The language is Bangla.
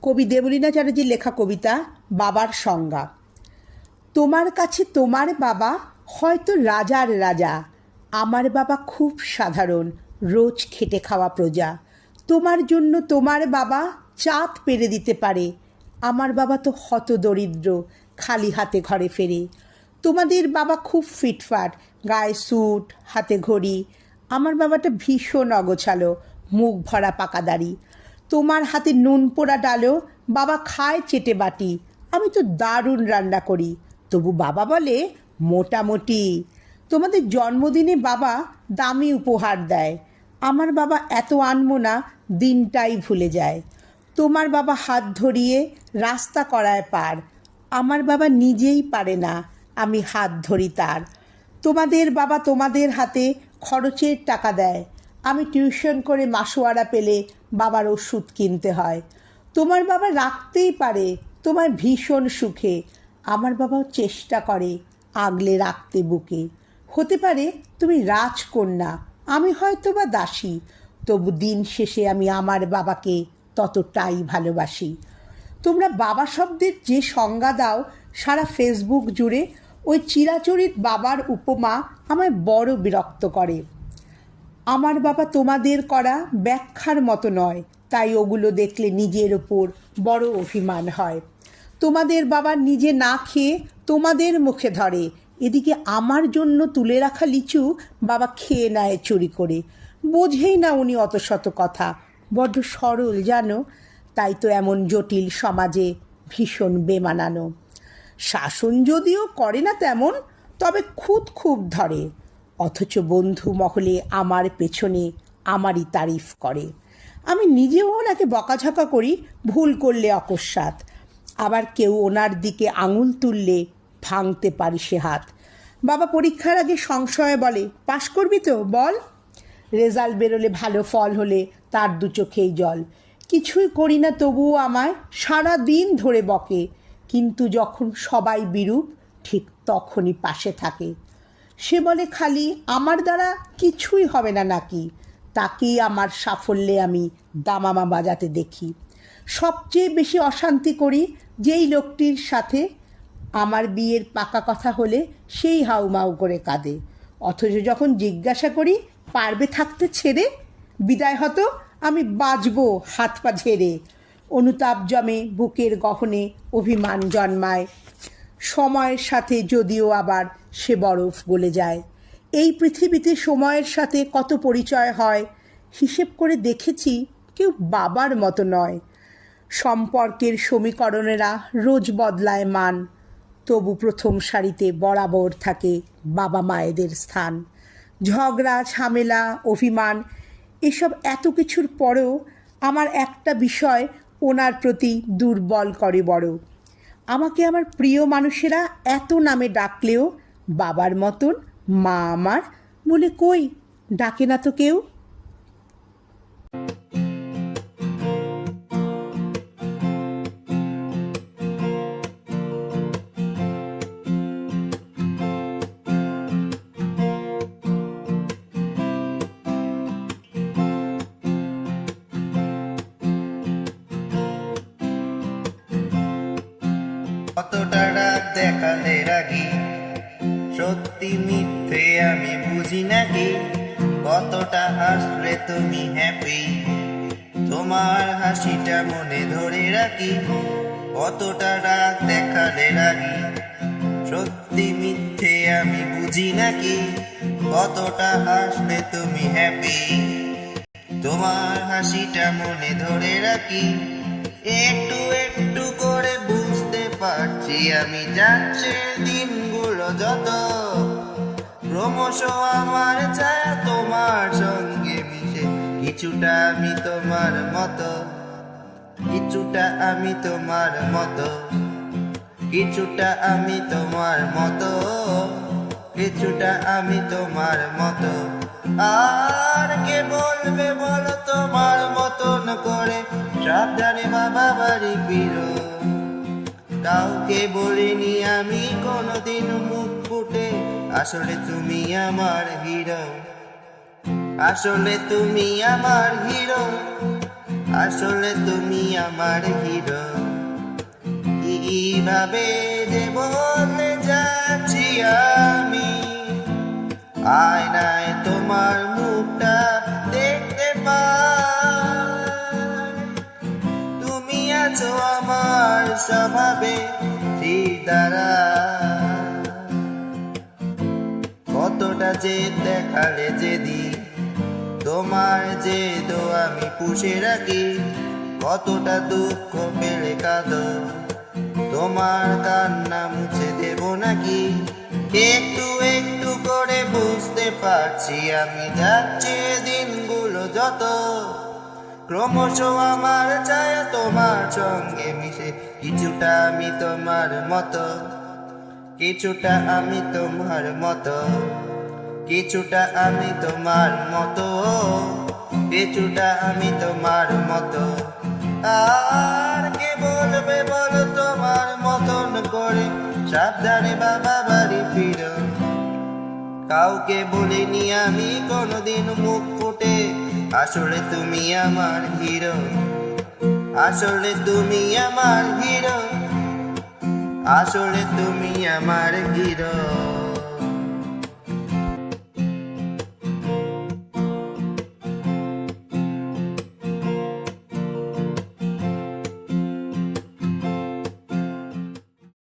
কবি দেবলীনা চ্যাটার্জির লেখা কবিতা বাবার সংজ্ঞা। তোমার কাছে তোমার বাবা হয়তো রাজার রাজা, আমার বাবা খুব সাধারণ, রোজ খেটে খাওয়া প্রজা। তোমার জন্য তোমার বাবা চাঁদ পেরে দিতে পারে, আমার বাবা তো হতদরিদ্র, খালি হাতে ঘরে ফেরে। তোমাদের বাবা খুব ফিটফাট, গায়ে স্যুট, হাতে ঘড়ি, আমার বাবাটা ভীষণ অগোছালো, মুখ ভরা পাকা দাড়ি। তোমার হাতে নুন পোড়া ডালো, বাবা খায় চেটে বাটি, আমি তো দারুণ রান্না করি, তবু বাবা বলে মোটামুটি। তোমাদের জন্মদিনে বাবা দামি উপহার দেয়, আমার বাবা এত আনমনা, দিনটাই ভুলে যায়। তোমার বাবা হাত ধরিয়ে রাস্তা করায় পার, আমার বাবা নিজেই পারে না, আমি হাত ধরি তার। তোমাদের বাবা তোমাদের হাতে খরচের টাকা দেয়, আমি টিউশন করে মাসোয়ারা পেলে বাবার ওষুধ কিনতে হয়। তোমার বাবা রাখতেই পারে তোমার ভীষণ সুখে, আমার বাবাও চেষ্টা করে আগলে রাখতে বুকে। হতে পারে তুমি রাজকন্যা, আমি হয়তো বা দাসী, তবু দিন শেষে আমি আমার বাবাকে ততটাই ভালোবাসি। তোমরা বাবা শব্দের যে সংজ্ঞা দাও সারা ফেসবুক জুড়ে, ওই চিরাচরিত বাবার উপমা আমায় বড় বিরক্ত করে। আমার বাবা তোমাদের করা ব্যাখ্যার মতো নয়, তাই ওগুলো দেখলে নিজের ওপর বড় অভিমান হয়। তোমাদের বাবা নিজে না খেয়ে তোমাদের মুখে ধরে, এদিকে আমার জন্য তুলে রাখা লিচু বাবা খেয়ে নেয় চুরি করে। বোঝেই না উনি অত শত কথা, বড্ড সরল জানো, তাই তো এমন জটিল সমাজে ভীষণ বেমানানো। শাসন যদিও করে না তেমন, তবে খুদ খুব ধরে, অথচ বন্ধু মহলে আমার পেছনে আমারই তারিফ করে। আমি নিজেও ওনাকে বকাঝকা করি ভুল করলে অকস্মাৎ, আবার কেউ ওনার দিকে আঙুল তুললে ভাঙতে পারি সে হাত। বাবা পরীক্ষার আগে সংশয়ে বলে, পাশ করবি তো বল? রেজাল্ট বেরোলে ভালো ফল হলে তার দু চোখেই জল। কিছুই করি না তবুও আমায় সারা দিন ধরে বকে, কিন্তু যখন সবাই বিরূপ ঠিক তখনই পাশে থাকে। সে বলে খালি আমার দ্বারা কিছুই হবে না নাকি, তাকেই আমার সাফল্যে আমি দামামা বাজাতে দেখি। সবচেয়ে বেশি অশান্তি করি যেই লোকটির সাথে, আমার বিয়ের পাকা কথা হলে সেই হাউমাউ করে কাঁদে, অথচ যখন জিজ্ঞাসা করি পারবে থাকতে ছেড়ে, বিদায় হতো আমি বাঁচবো হাত পা ঝেড়ে। অনুতাপ জমে বুকের গহনে, অভিমান জন্মায়, সময়ের সাথে যদিও আবার সে বরফ গলে যায়। এই পৃথিবীতে সময়ের সাথে কত পরিচয় হয়, হিসেব করে দেখেছি কেউ বাবার মতো নয়। সম্পর্কের সমীকরণেরা রোজ বদলায় মান, তবু প্রথম সারিতে বরাবর থাকে বাবা মায়েদের স্থান। ঝগড়া ঝামেলা অভিমান এসব এত কিছুর পরেও আমার একটা বিষয় ওনার প্রতি দুর্বল করে বড়। আমাকে আমার প্রিয় মানুষেরা এত নামে ডাকলেও বাবার মতন মা আমার বলে কই ডাকে না তো কেউ। কতটা রাগ দেখালে রাগি, সত্যি মিথ্যে আমি বুঝি নাকি, কতটা হাসলে তুমি হ্যাপি, তোমার হাসিটা মনে ধরে রাখি। কতটা রাগ দেখালে রাগি, সত্যি মিথ্যে আমি বুঝি নাকি, কতটা হাসলে তুমি হ্যাপি, তোমার হাসিটা মনে ধরে রাখি। একটু একটু করে বুঝতে পারছি আমি যাচ্ছে দিনগুলো যত, ক্রমশ আমার ছায়া তোমার সঙ্গে মিশে, কিছুটা আমি তোমার মতো, কিছুটা আমি তোমার মতো, কিছুটা আমি তোমার মতো, কিছুটা আমি তোমার মতো। আর কে বলবে বলো তোমার মতন করে, সাবধানে বাবা বাড়ি ফিরো। কাউকে বলিনি আমি কোনোদিন মুখ ফুটে, আসলে তুমি আমার হিরো, আসলে তুমি আমার হিরো, আসলে তুমি আমার হিরো। কিভাবে যে বলে যাচ্ছি আমি, আয়নায় তোমার মুখটা দেখতে পাই। তুমি আছো আমার স্বভাবে হৃদয়, কতটা যে দেখালে যেদি, তোমার যে দো আমি পুষে রাখি। কতটা দুঃখ পেলে কাঁদো, তোমার কান্না মুছে দেব নাকি। একটু একটু করে বুঝতে পারছি আমি, যাচ্ছে দিনগুলো যত, ক্রমশ আমার ছায়া তোমার সঙ্গে মিশে। কিছুটা আমি তোমার মতো, কিছুটা আমি তোমার মতো, কিছুটা আমি তোমার মতো, কিছুটা আমি তোমার মতো। আর কে বলবে বলো তোমার মতন করে, সাবধানে বাবা বাড়ি ফিরো। কাউকে বলিনি আমি কোনোদিন মুখ ফুটে, আসলে তুমি আমার হিরো। আসলে তুমি আমার হিরো। আসলে তুমি আমার হিরো।